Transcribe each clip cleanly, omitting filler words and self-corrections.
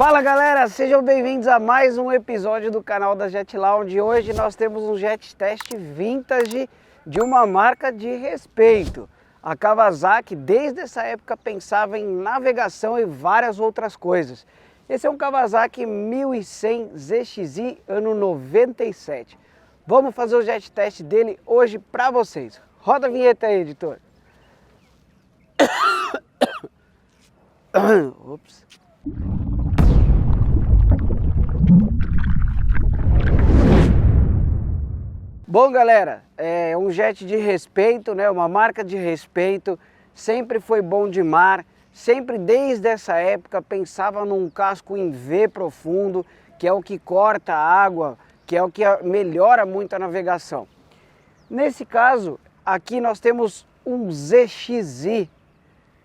Fala galera, sejam bem-vindos a mais um episódio do canal da Jet Lounge. Hoje nós temos um jet test vintage de uma marca de respeito. A Kawasaki desde essa época pensava em navegação e várias outras coisas. Esse é um Kawasaki 1100 ZXi ano 97. Vamos fazer o jet test dele hoje para vocês. Roda a vinheta aí, editor. Ops. Bom galera, é um jet de respeito, né? Uma marca de respeito, sempre foi bom de mar, sempre desde essa época pensava num casco em V profundo, que é o que corta a água, que é o que melhora muito a navegação. Nesse caso, aqui nós temos um ZXi,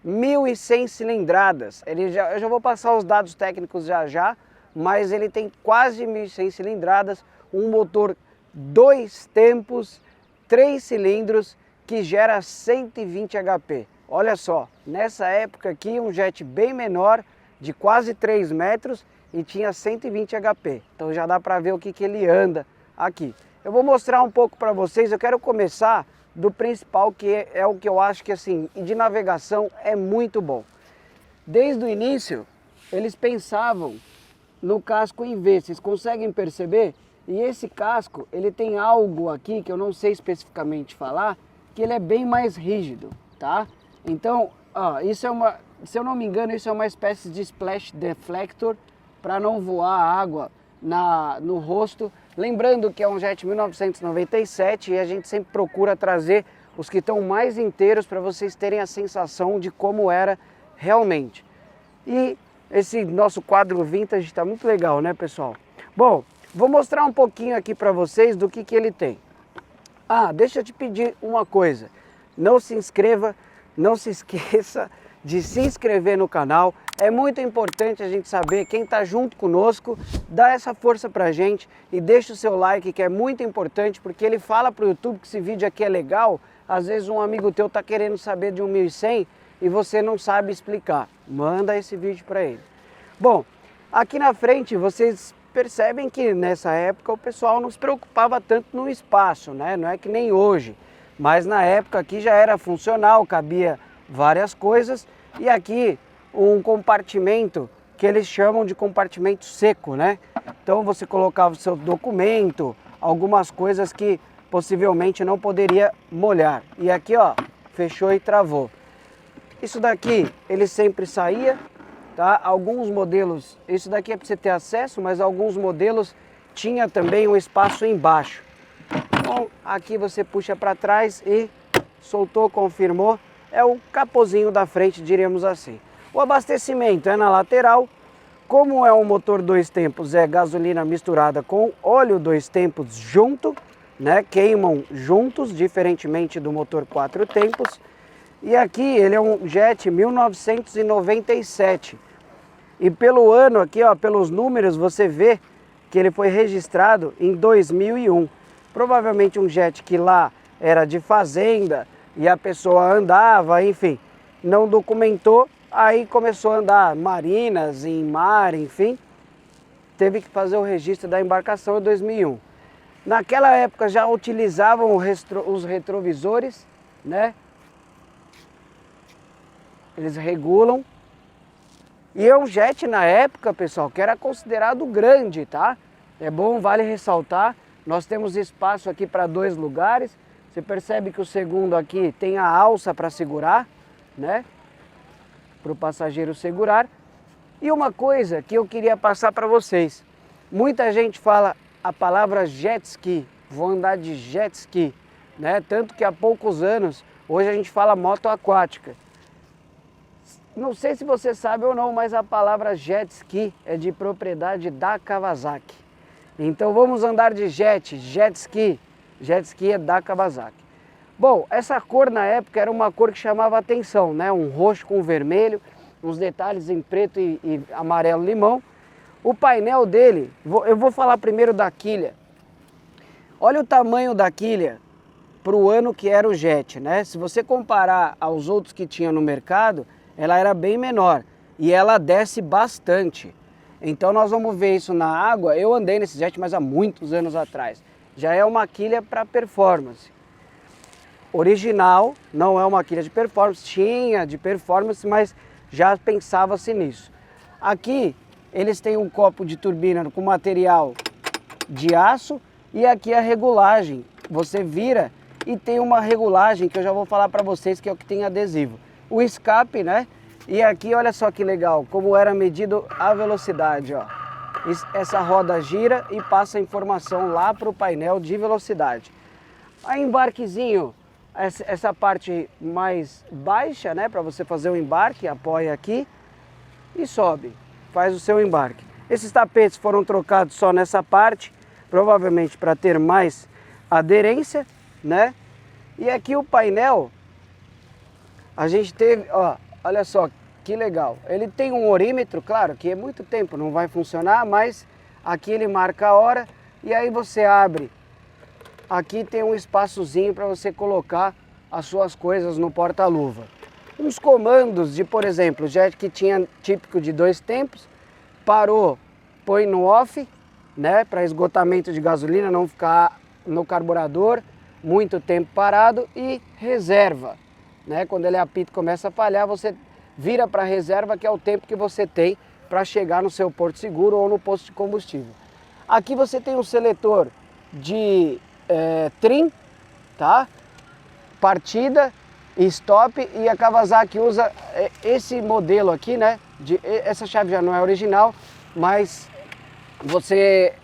1100 cilindradas, eu já vou passar os dados técnicos já, mas ele tem quase 1100 cilindradas, um motor 2 tempos, 3 cilindros, que gera 120 HP. Olha só, nessa época aqui um jet bem menor, de quase 3 metros e tinha 120 HP. Então já dá para ver o que ele anda aqui. Eu vou mostrar um pouco para vocês, eu quero começar do principal, que é o que eu acho que assim, de navegação é muito bom. Desde o início, eles pensavam no casco em V, vocês conseguem perceber? E esse casco, ele tem algo aqui que eu não sei especificamente falar, que ele é bem mais rígido, tá? Então, ó, isso é uma, se eu não me engano, isso é uma espécie de splash deflector para não voar água no rosto. Lembrando que é um jet 1997 e a gente sempre procura trazer os que estão mais inteiros para vocês terem a sensação de como era realmente. E esse nosso quadro vintage está muito legal, né, pessoal? Bom, vou mostrar um pouquinho aqui para vocês do que ele tem. Ah, deixa eu te pedir uma coisa. Não se inscreva, não se esqueça de se inscrever no canal. É muito importante a gente saber quem está junto conosco. Dá essa força pra gente e deixa o seu like, que é muito importante, porque ele fala pro YouTube que esse vídeo aqui é legal. Às vezes um amigo teu tá querendo saber de um 1100 e você não sabe explicar. Manda esse vídeo para ele. Bom, aqui na frente vocês percebem que nessa época o pessoal não se preocupava tanto no espaço, né? Não é que nem hoje, mas na época aqui já era funcional, cabia várias coisas. E aqui um compartimento que eles chamam de compartimento seco, né? Então você colocava o seu documento, algumas coisas que possivelmente não poderia molhar. E aqui ó, fechou e travou. Isso daqui ele sempre saía. Tá? Alguns modelos, isso daqui é para você ter acesso, mas alguns modelos tinha também um espaço embaixo. Então aqui você puxa para trás e soltou, confirmou, é o capozinho da frente, diríamos assim. O abastecimento é na lateral, como é um motor 2 tempos, é gasolina misturada com óleo 2 tempos junto, né? Queimam juntos, diferentemente do motor 4 tempos. E aqui ele é um jet 1997. E pelo ano aqui, ó, pelos números, você vê que ele foi registrado em 2001. Provavelmente um jet que lá era de fazenda e a pessoa andava, enfim, não documentou, aí começou a andar marinas, em mar, enfim. Teve que fazer o registro da embarcação em 2001. Naquela época já utilizavam os retrovisores, né? Eles regulam. E é um jet na época, pessoal, que era considerado grande, tá? É bom, vale ressaltar, nós temos espaço aqui para 2 lugares. Você percebe que o segundo aqui tem a alça para segurar, né? Para o passageiro segurar. E uma coisa que eu queria passar para vocês. Muita gente fala a palavra jet ski, vou andar de jet ski, né? Tanto que há poucos anos, hoje a gente fala moto aquática. Não sei se você sabe ou não, mas a palavra jet ski é de propriedade da Kawasaki. Então vamos andar de jet ski. Jet ski é da Kawasaki. Bom, essa cor na época era uma cor que chamava atenção, né? Um roxo com vermelho, uns detalhes em preto e amarelo limão. O painel dele, eu vou falar primeiro da quilha. Olha o tamanho da quilha para o ano que era o jet, né? Se você comparar aos outros que tinha no mercado, ela era bem menor e ela desce bastante. Então nós vamos ver isso na água. Eu andei nesse jet, mas há muitos anos atrás. Já é uma quilha para performance. Original, não é uma quilha de performance, tinha de performance, mas já pensava-se nisso. Aqui eles têm um copo de turbina com material de aço e aqui a regulagem. Você vira e tem uma regulagem que eu já vou falar para vocês, que é o que tem adesivo. O escape, né? E aqui, olha só que legal, como era medido a velocidade, ó. Essa roda gira e passa a informação lá para o painel de velocidade. Aí embarquezinho, essa parte mais baixa, né? Para você fazer o embarque, apoia aqui e sobe, faz o seu embarque. Esses tapetes foram trocados só nessa parte, provavelmente para ter mais aderência, né? E aqui o painel, a gente teve, ó, olha só que legal. Ele tem um orímetro, claro que é muito tempo, não vai funcionar, mas aqui ele marca a hora e aí você abre. Aqui tem um espaçozinho para você colocar as suas coisas no porta-luva. Uns comandos de, por exemplo, jet que tinha típico de 2 tempos, parou, põe no off, né, para esgotamento de gasolina, não ficar no carburador muito tempo parado, e reserva, né? Quando ele apita e começa a falhar, você vira para reserva, que é o tempo que você tem para chegar no seu porto seguro ou no posto de combustível. Aqui você tem um seletor de trim, tá? Partida e stop, e a Kawasaki usa esse modelo aqui, né? Essa chave já não é original, mas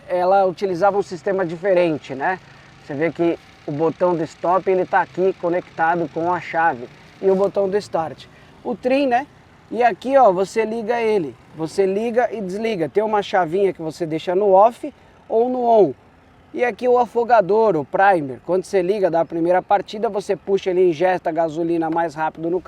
ela utilizava um sistema diferente, né? Você vê que o botão do stop ele está aqui conectado com a chave e o botão do start. O trim, né? E aqui, ó, você liga ele. Você liga e desliga. Tem uma chavinha que você deixa no off ou no on. E aqui o afogador, o primer. Quando você liga da primeira partida, você puxa, ele injeta gasolina mais rápido no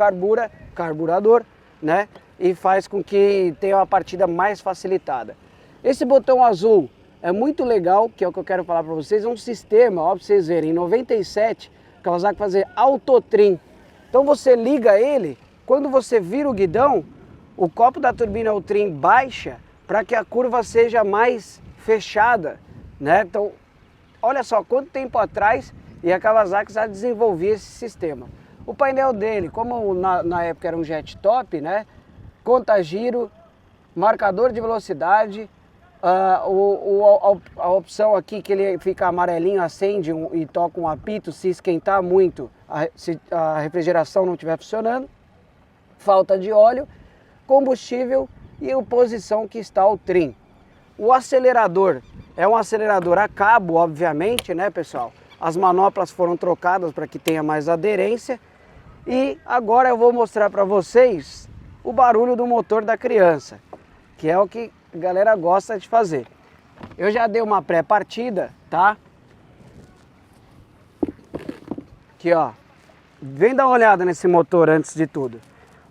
carburador, né? E faz com que tenha uma partida mais facilitada. Esse botão azul é muito legal, que é o que eu quero falar para vocês. É um sistema, ó, para vocês verem, em 97, Kawasaki fazer autotrim. Então você liga ele, quando você vira o guidão, o copo da turbina, o trim, baixa para que a curva seja mais fechada, né? Então, olha só quanto tempo atrás e a Kawasaki já desenvolvia esse sistema. O painel dele, como na época era um jet top, né? Conta giro, marcador de velocidade, a opção aqui que ele fica amarelinho, acende e toca um apito se esquentar muito, se a refrigeração não estiver funcionando, falta de óleo, combustível e a posição que está o trim. O acelerador é um acelerador a cabo, obviamente, né, pessoal? As manoplas foram trocadas para que tenha mais aderência. E agora eu vou mostrar para vocês o barulho do motor da criança, que é o que a galera gosta de fazer. Eu já dei uma pré-partida, tá? Aqui, ó. Vem dar uma olhada nesse motor antes de tudo.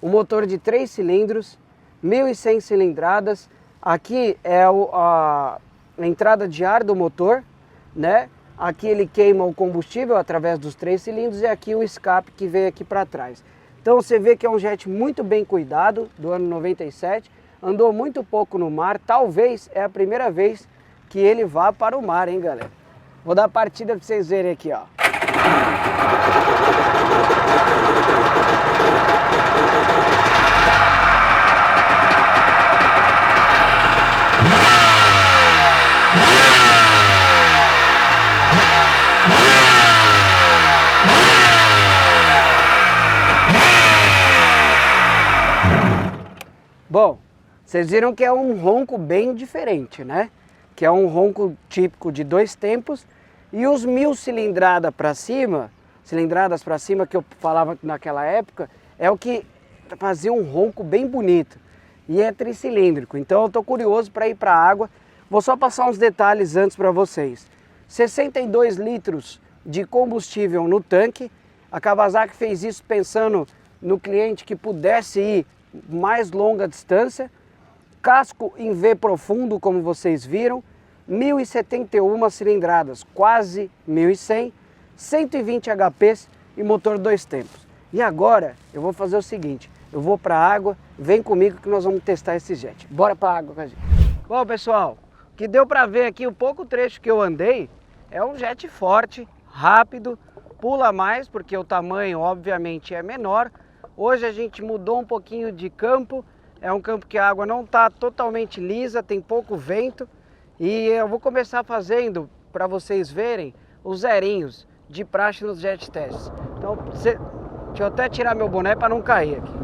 Um motor de 3 cilindros, 1.100 cilindradas. Aqui é a entrada de ar do motor, né? Aqui ele queima o combustível através dos 3 cilindros e aqui o escape que veio aqui para trás. Então você vê que é um jet muito bem cuidado, do ano 97, andou muito pouco no mar, talvez é a primeira vez que ele vá para o mar, hein, galera? Vou dar a partida para vocês verem aqui, ó. Bom, vocês viram que é um ronco bem diferente, né? Que é um ronco típico de 2 tempos e os 1.000 cilindradas para cima que eu falava naquela época, é o que fazia um ronco bem bonito e é tricilíndrico. Então eu tô curioso para ir para a água. Vou só passar uns detalhes antes para vocês. 62 litros de combustível no tanque. A Kawasaki fez isso pensando no cliente que pudesse ir mais longa distância. Casco em V profundo, como vocês viram, 1.071 cilindradas, quase 1.100, 120 HPs e motor 2 tempos. E agora eu vou fazer o seguinte, eu vou para a água, vem comigo que nós vamos testar esse jet. Bora para a água com a gente. Bom, pessoal, o que deu para ver aqui, o pouco trecho que eu andei, é um jet forte, rápido, pula mais, porque o tamanho obviamente é menor. Hoje a gente mudou um pouquinho de campo, é um campo que a água não está totalmente lisa, tem pouco vento. E eu vou começar fazendo, para vocês verem, os zerinhos de praxe nos jet tests. Então, deixa eu até tirar meu boné para não cair aqui.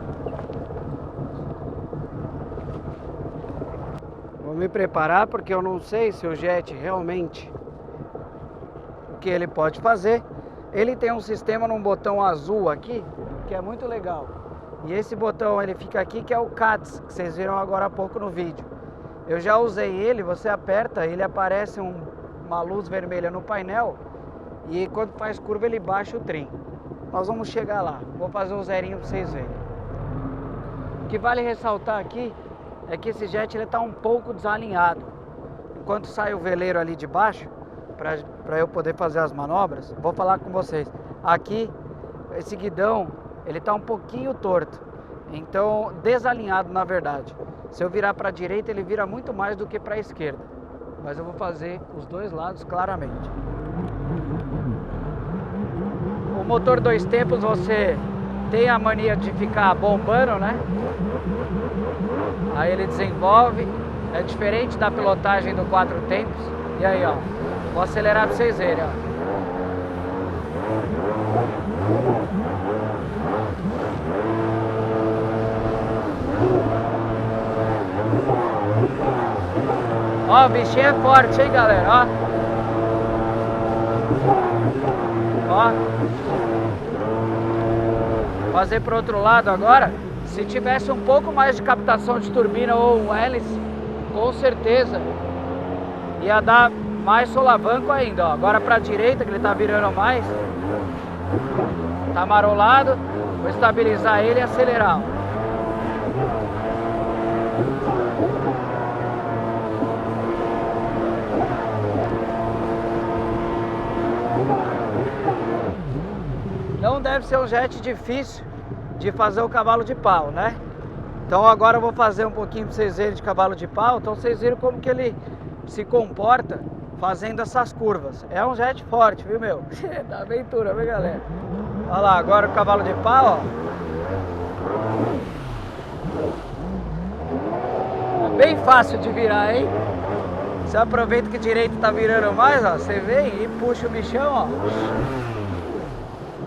Vou me preparar porque eu não sei se o jet realmente o que ele pode fazer. Ele tem um sistema num botão azul aqui, que é muito legal. E esse botão ele fica aqui, que é o CATS, que vocês viram agora há pouco no vídeo. Eu já usei ele, você aperta, ele aparece uma luz vermelha no painel e quando faz curva ele baixa o trim. Nós vamos chegar lá, vou fazer um zerinho para vocês verem. O que vale ressaltar aqui é que esse jet está um pouco desalinhado. Enquanto sai o veleiro ali de baixo, para eu poder fazer as manobras, vou falar com vocês. Aqui, esse guidão, ele está um pouquinho torto, então desalinhado na verdade. Se eu virar para a direita, ele vira muito mais do que para a esquerda. Mas eu vou fazer os dois lados claramente. O motor 2 tempos, você tem a mania de ficar bombando, né? Aí ele desenvolve. É diferente da pilotagem do 4 tempos. E aí, ó. Vou acelerar para vocês verem, ó. Ó, o bichinho é forte, hein, galera, ó. Ó. Fazer pro outro lado agora. Se tivesse um pouco mais de captação de turbina ou um hélice, com certeza ia dar mais solavanco ainda, ó. Agora pra direita, que ele tá virando mais. Tá marolado. Vou estabilizar ele e acelerar, ó. Não deve ser um jet difícil de fazer o cavalo de pau, né? Então agora eu vou fazer um pouquinho para vocês verem de cavalo de pau. Então vocês viram como que ele se comporta fazendo essas curvas. É um jet forte, viu, meu? Da aventura, viu, galera? Olha lá, agora o cavalo de pau, ó. É bem fácil de virar, hein? Você aproveita que direito tá virando mais, ó. Você vem e puxa o bichão, ó.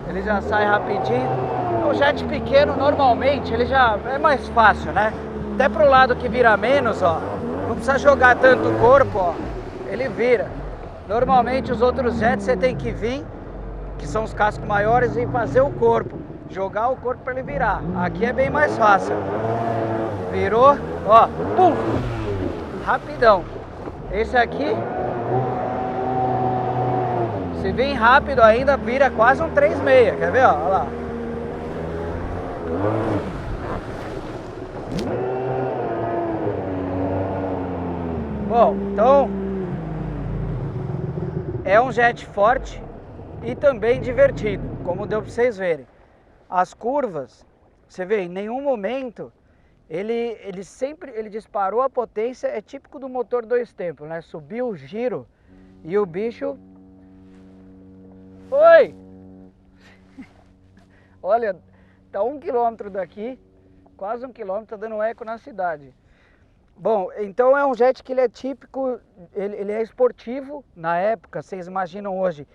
Ele já sai rapidinho. O jet pequeno, normalmente, ele já é mais fácil, né? Até pro lado que vira menos, ó. Não precisa jogar tanto o corpo, ó. Ele vira. Normalmente, os outros jets você tem que vir, que são os cascos maiores, e fazer o corpo. Jogar o corpo para ele virar. Aqui é bem mais fácil. Virou, ó. Pum! Rapidão. Esse aqui... Se vir rápido ainda, vira quase um 3,6, quer ver? Ó, olha lá. Bom, então é um jet forte e também divertido, como deu para vocês verem. As curvas, você vê, em nenhum momento ele sempre disparou a potência, é típico do motor 2 tempos, né? Subiu o giro e o bicho... Oi! Olha, tá 1 quilômetro daqui, quase 1 quilômetro, tá dando eco na cidade. Bom, então é um jet que ele é típico, ele é esportivo na época, vocês imaginam hoje,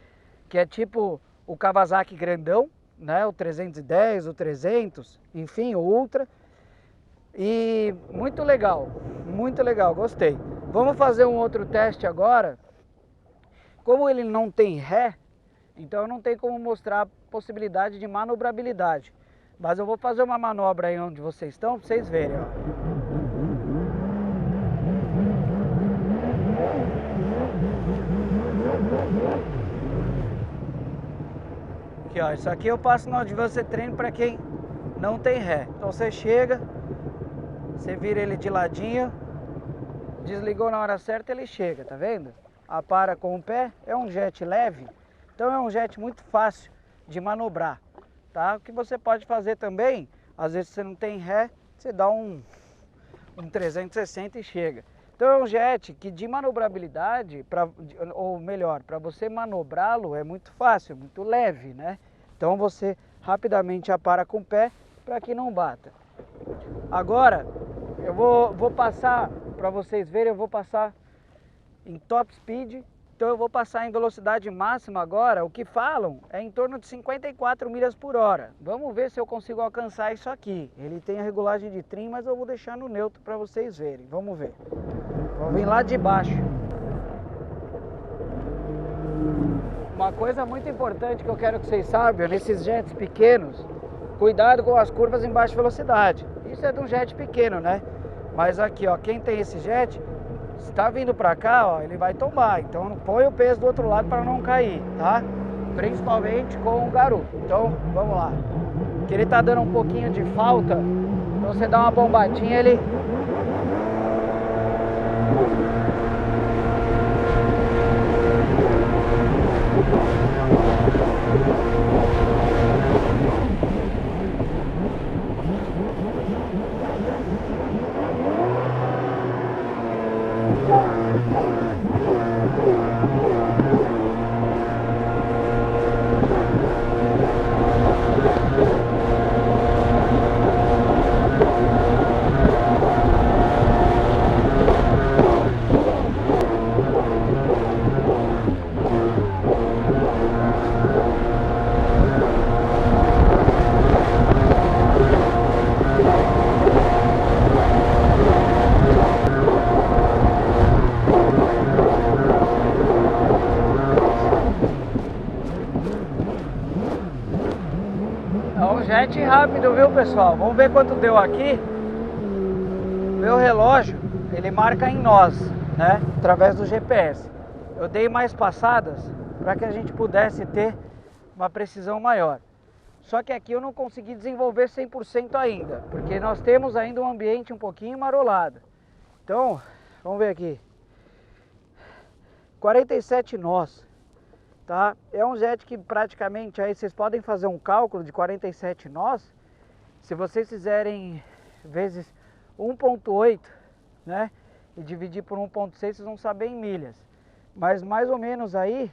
que é tipo o Kawasaki grandão, né? O 310, o 300, enfim, o Ultra. E muito legal, gostei. Vamos fazer um outro teste agora. Como ele não tem ré, então não tem como mostrar a possibilidade de manobrabilidade. Mas eu vou fazer uma manobra aí onde vocês estão, para vocês verem, ó. Aqui, ó, isso aqui eu passo no de você treino para quem não tem ré. Então você chega, você vira ele de ladinho, desligou na hora certa, ele chega, tá vendo? Apara com o pé, é um jet leve. Então é um jet muito fácil de manobrar, tá? O que você pode fazer também, às vezes você não tem ré, você dá um 360 e chega. Então é um jet que de manobrabilidade, ou melhor, para você manobrá-lo é muito fácil, muito leve, né? Então você rapidamente apara com o pé para que não bata. Agora eu vou passar, para vocês verem, eu vou passar em top speed. Então eu vou passar em velocidade máxima agora. O que falam é em torno de 54 milhas por hora. Vamos ver se eu consigo alcançar isso aqui. Ele tem a regulagem de trim, mas eu vou deixar no neutro para vocês verem. Vamos ver. Vou vir lá de baixo. Uma coisa muito importante que eu quero que vocês saibam, nesses jets pequenos, cuidado com as curvas em baixa velocidade. Isso é de um jet pequeno, né? Mas aqui, ó, quem tem esse jet, se tá vindo pra cá, ó, ele vai tombar. Então põe o peso do outro lado para não cair, tá? Principalmente com o garupa. Então, vamos lá. Que ele tá dando um pouquinho de falta. Então você dá uma bombadinha, ele... É um jet rápido, viu, pessoal? Vamos ver quanto deu aqui. Meu relógio, ele marca em nós, né? Através do GPS. Eu dei mais passadas para que a gente pudesse ter uma precisão maior. Só que aqui eu não consegui desenvolver 100% ainda, porque nós temos ainda um ambiente um pouquinho marolado. Então, vamos ver aqui. 47 nós. Tá? É um jet que praticamente, aí vocês podem fazer um cálculo de 47 nós. Se vocês fizerem vezes 1.8, né, e dividir por 1.6, vocês vão saber em milhas. Mas mais ou menos aí,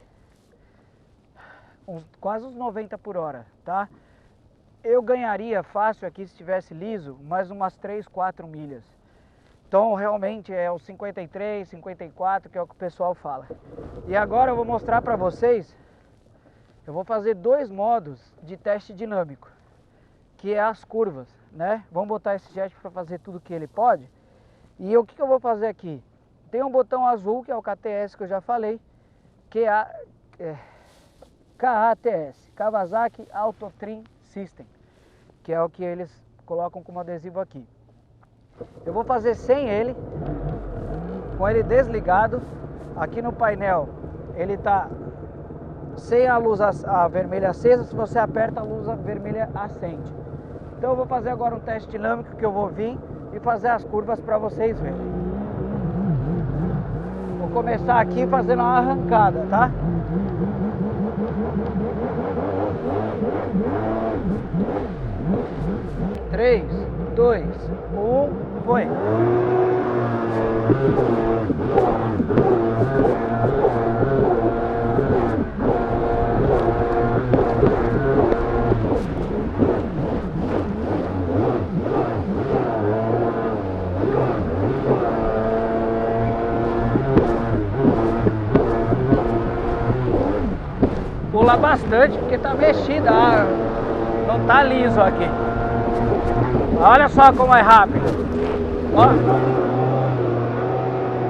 quase uns 90 por hora, tá? Eu ganharia fácil aqui se estivesse liso, mais umas 3, 4 milhas. Então realmente é os 53, 54, que é o que o pessoal fala. E agora eu vou mostrar para vocês, eu vou fazer dois modos de teste dinâmico, que é as curvas, né? Vamos botar esse jet para fazer tudo que ele pode. E o que eu vou fazer aqui? Tem um botão azul, que é o KTS que eu já falei, que é KATS, Kawasaki Auto Trim System, que é o que eles colocam como adesivo aqui. Eu vou fazer sem ele, com ele desligado. Aqui no painel ele está sem a luz a vermelha acesa. Se você aperta, a luz vermelha acende. Então eu vou fazer agora um teste dinâmico, que eu vou vir e fazer as curvas para vocês verem. Vou começar aqui fazendo uma arrancada, tá? Três, 2, 1, foi! Pula bastante porque tá mexida, não tá liso aqui. Olha só como é rápido. Ó,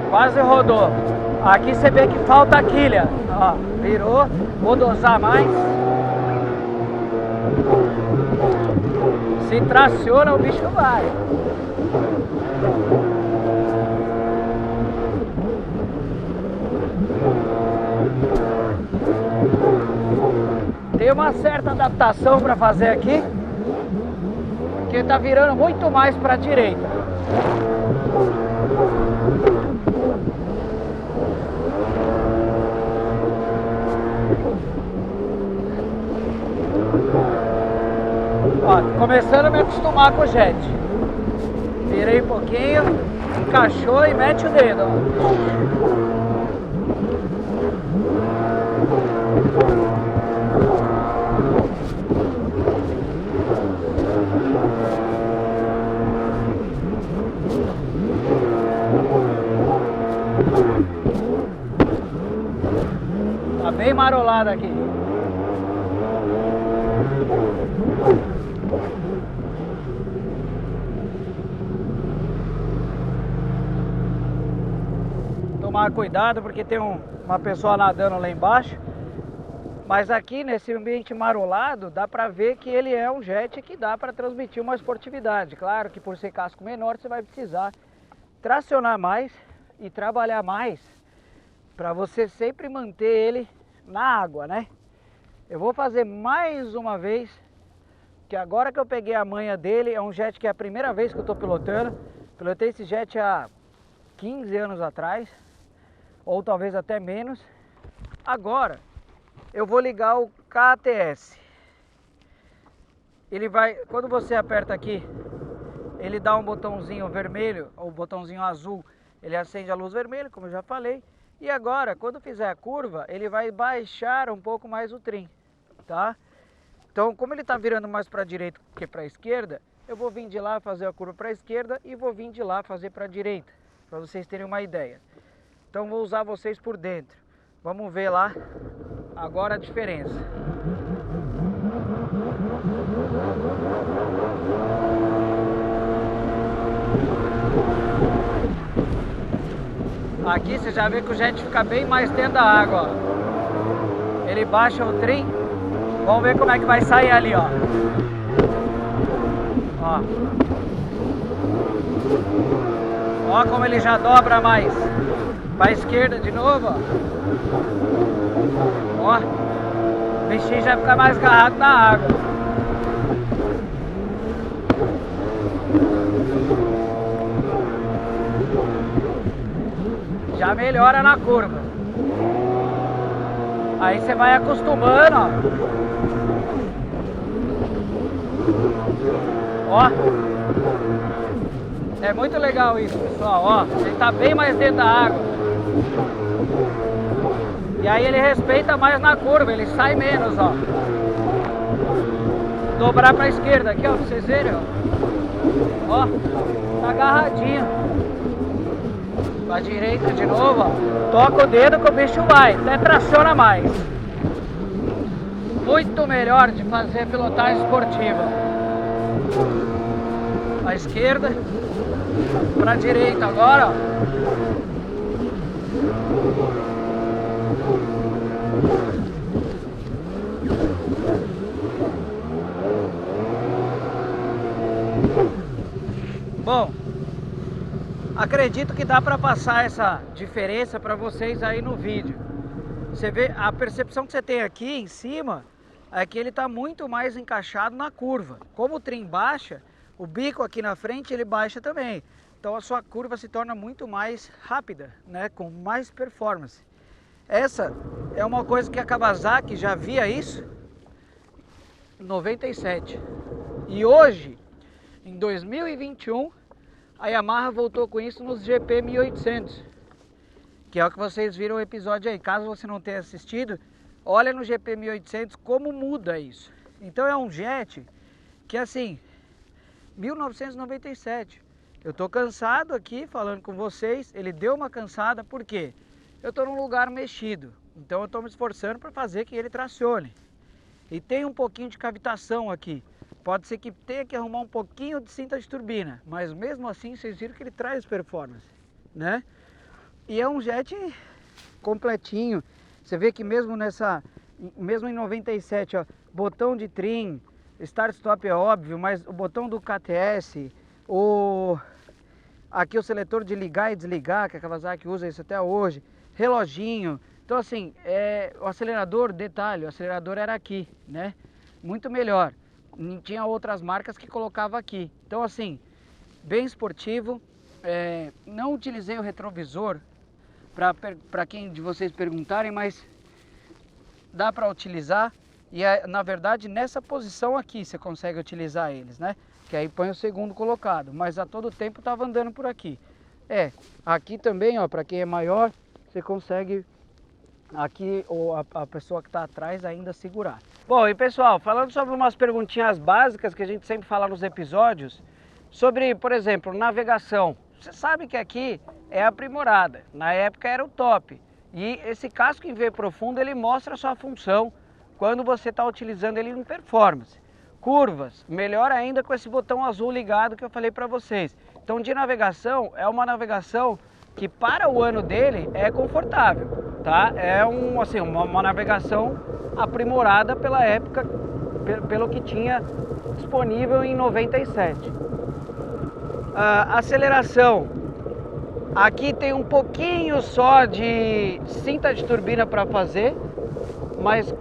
quase rodou. Aqui você vê que falta a quilha. Ó, virou. Vou dosar mais. Se traciona, o bicho vai. Tem uma certa adaptação para fazer aqui, porque tá virando muito mais para a direita. Ó, começando a me acostumar com o jet. Virei um pouquinho. Encaixou e mete o dedo, ó. Tá bem marolado aqui. Tomar cuidado porque tem uma pessoa nadando lá embaixo. Mas aqui nesse ambiente marolado dá pra ver que ele é um jet que dá pra transmitir uma esportividade. Claro que por ser casco menor você vai precisar tracionar mais e trabalhar mais para você sempre manter ele na água, né? Eu vou fazer mais uma vez, que agora que eu peguei a manha dele, é um jet que é a primeira vez que eu tô pilotando. Pilotei esse jet há 15 anos atrás, ou talvez até menos. Agora eu vou ligar o KTS. Ele vai, quando você aperta aqui, ele dá um botãozinho vermelho, ou botãozinho azul, ele acende a luz vermelha, como eu já falei. E agora, quando fizer a curva, ele vai baixar um pouco mais o trim, tá? Então, como ele está virando mais para a direita que para a esquerda, eu vou vir de lá fazer a curva para a esquerda e vou vir de lá fazer para a direita, para vocês terem uma ideia. Então, vou usar vocês por dentro. Vamos ver lá agora a diferença. Aqui você já vê que o jet fica bem mais dentro da água, ó. Ele baixa o trim. Vamos ver como é que vai sair ali, ó. Ó como ele já dobra mais. Para a esquerda de novo, ó. O bichinho já fica mais agarrado na água. Já melhora na curva. Aí você vai acostumando, ó. É muito legal isso, pessoal, ó. Ele tá bem mais dentro da água. E aí ele respeita mais na curva, ele sai menos, ó. Dobrar pra esquerda aqui, ó, pra vocês verem, ó. Ó, tá agarradinho. Pra direita de novo, ó. Toca o dedo que o bicho vai, até traciona mais. Muito melhor de fazer pilotagem esportiva. À esquerda, pra direita agora, ó. Bom, acredito que dá para passar essa diferença para vocês aí no vídeo. Você vê a percepção que você tem aqui em cima é que ele está muito mais encaixado na curva. Como o trim baixa, o bico aqui na frente ele baixa também. Então a sua curva se torna muito mais rápida, né, com mais performance. Essa é uma coisa que a Kawasaki já via isso em 97. E hoje, em 2021, a Yamaha voltou com isso nos GP 1800, que é o que vocês viram o episódio aí. Caso você não tenha assistido, olha no GP 1800 como muda isso. Então é um jet que, assim, 1997. Eu tô cansado aqui falando com vocês, ele deu uma cansada, por quê? Eu tô num lugar mexido, então eu tô me esforçando para fazer que ele tracione. E tem um pouquinho de cavitação aqui. Pode ser que tenha que arrumar um pouquinho de cinta de turbina, mas mesmo assim vocês viram que ele traz performance, né? E é um jet completinho. Você vê que mesmo mesmo em 97, ó, botão de trim, start stop é óbvio, mas o botão do KTS, aqui o seletor de ligar e desligar, que a Kawasaki usa isso até hoje, reloginho. Então assim, o acelerador, detalhe, o acelerador era aqui, né? Muito melhor. Tinha outras marcas que colocava aqui. Então assim, bem esportivo. Não utilizei o retrovisor para quem de vocês perguntarem, mas dá para utilizar. E na verdade nessa posição aqui você consegue utilizar eles, né? Que aí põe o segundo colocado, mas a todo tempo estava andando por aqui. Aqui também, ó, para quem é maior, você consegue aqui ou a pessoa que está atrás ainda segurar. Bom, e pessoal, falando sobre umas perguntinhas básicas que a gente sempre fala nos episódios, sobre, por exemplo, navegação. Você sabe que aqui é aprimorada, na época era o top. E esse casco em V profundo, ele mostra a sua função quando você está utilizando ele em performance. Curvas, melhor ainda com esse botão azul ligado que eu falei para vocês. Então de navegação, é uma navegação que para o ano dele é confortável, tá? É assim, uma navegação aprimorada pela época, pelo que tinha disponível em 97. Aceleração, aqui tem um pouquinho só de cinta de turbina para fazer, mas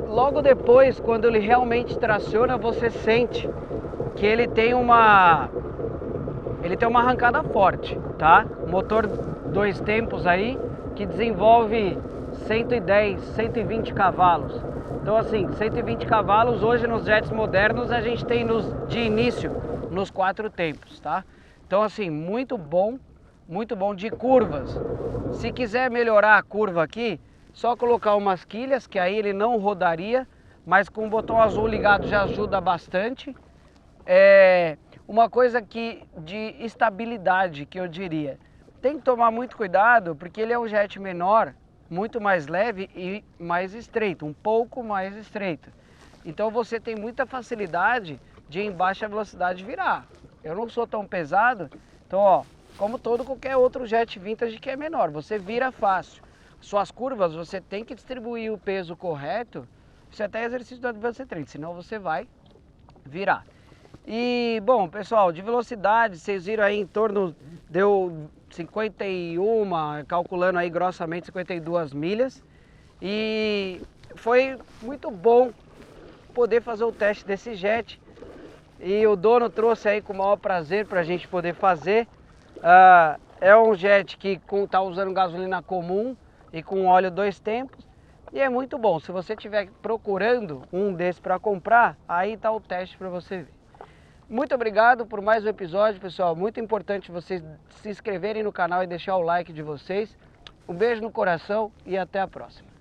logo depois, quando ele realmente traciona, você sente que ele tem uma arrancada forte, tá? Motor 2 tempos aí, que desenvolve 110, 120 cavalos. Então assim, 120 cavalos hoje nos jets modernos a gente tem de início nos 4 tempos, tá? Então assim, muito bom de curvas. Se quiser melhorar a curva aqui, só colocar umas quilhas, que aí ele não rodaria, mas com o botão azul ligado já ajuda bastante. Uma coisa de estabilidade que eu diria, tem que tomar muito cuidado porque ele é um jet menor, muito mais leve e mais estreito, um pouco mais estreito. Então você tem muita facilidade de em baixa velocidade virar. Eu não sou tão pesado, então ó, como qualquer outro jet vintage que é menor, você vira fácil. Suas curvas você tem que distribuir o peso correto, isso é até exercício do Advanced Training, senão você vai virar. E bom pessoal, de velocidade, vocês viram aí em torno, deu 51, calculando aí grossamente 52 milhas. E foi muito bom poder fazer o teste desse jet. E o dono trouxe aí com o maior prazer para a gente poder fazer. É um jet que está usando gasolina comum e com óleo 2 tempos. E é muito bom, se você estiver procurando um desses para comprar, aí está o teste para você ver. Muito obrigado por mais um episódio, pessoal. Muito importante vocês se inscreverem no canal e deixar o like de vocês. Um beijo no coração e até a próxima.